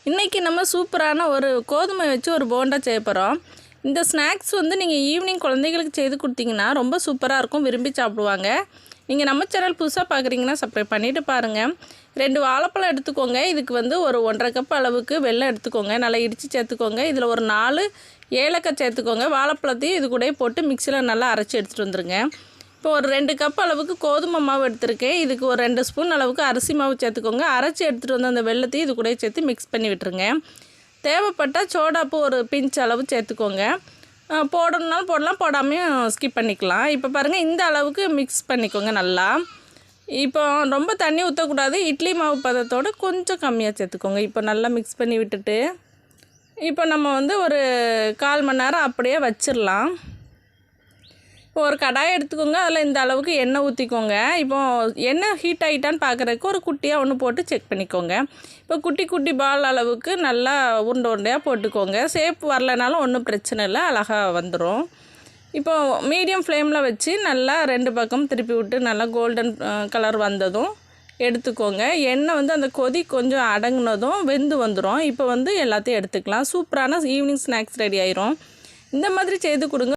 இன்றைக்கி நம்ம சூப்பரான ஒரு கோதுமை வச்சு ஒரு போண்டா செய்ய போகிறோம். இந்த ஸ்நாக்ஸ் வந்து நீங்கள் ஈவினிங் குழந்தைகளுக்கு செய்து கொடுத்தீங்கன்னா ரொம்ப சூப்பராக இருக்கும், விரும்பி சாப்பிடுவாங்க. நீங்கள் நம்ம சேனல் புதுசாக பார்க்குறீங்கன்னா சப்ஸ்கிரைப் பண்ணிவிட்டு பாருங்கள். 2 வாழைப்பழம் எடுத்துக்கோங்க. இதுக்கு வந்து ஒரு 1½ கப் அளவுக்கு வெல்லம் எடுத்துக்கோங்க, நல்லா இடித்து சேர்த்துக்கோங்க. இதில் ஒரு 4 ஏலக்காய் சேர்த்துக்கோங்க. வாழைப்பழத்தையும் இது கூட போட்டு மிக்சியில் நல்லா அரைச்சி எடுத்துகிட்டு வந்துடுங்க. இப்போ ஒரு 2 கப் அளவுக்கு கோதுமை மாவு எடுத்திருக்கேன். இதுக்கு ஒரு 2 ஸ்பூன் அளவுக்கு அரிசி மாவு சேர்த்துக்கோங்க. அரைச்சி எடுத்துகிட்டு வந்து அந்த வெல்லத்தையும் இது கூட சேர்த்து மிக்ஸ் பண்ணி விட்டுருங்க. தேவைப்பட்டால் சோடாப்பு ஒரு பிஞ்ச் அளவு சேர்த்துக்கோங்க. போடணுன்னாலும் போடலாம், போடாமையும் ஸ்கிப் பண்ணிக்கலாம். இப்போ பாருங்கள், இந்த அளவுக்கு மிக்ஸ் பண்ணிக்கோங்க நல்லா. இப்போ ரொம்ப தண்ணி ஊற்றக்கூடாது, இட்லி மாவு பதத்தோடு கொஞ்சம் கம்மியாக சேர்த்துக்கோங்க. இப்போ நல்லா மிக்ஸ் பண்ணி விட்டுட்டு இப்போ நம்ம வந்து ஒரு 1/4 மணி நேரம் அப்படியே வச்சிடலாம். இப்போ ஒரு கடாயை எடுத்துக்கோங்க. அதில் இந்த அளவுக்கு எண்ணெய் ஊற்றிக்கோங்க. இப்போது எண்ணெய் ஹீட் ஆகிட்டான்னு பார்க்குறதுக்கு ஒரு குட்டியாக ஒன்று போட்டு செக் பண்ணிக்கோங்க. இப்போ குட்டி குட்டி பால் அளவுக்கு நல்லா உருண்டை உருண்டையாக போட்டுக்கோங்க. ஷேப் வரலைனாலும் ஒன்றும் பிரச்சனை இல்லை, அழகாக வந்துடும். இப்போது மீடியம் ஃப்ளேமில் வச்சு நல்லா 2 பக்கம் திருப்பி விட்டு நல்லா கோல்டன் கலர் வந்ததும் எடுத்துக்கோங்க. எண்ணெய் வந்து அந்த கொதி கொஞ்சம் அடங்கினதும் வெந்து வந்துடும். இப்போ வந்து எல்லாத்தையும் எடுத்துக்கலாம். சூப்பரான ஈவினிங் ஸ்நாக்ஸ் ரெடி ஆயிரும். இந்த மாதிரி செய்து கொடுங்க.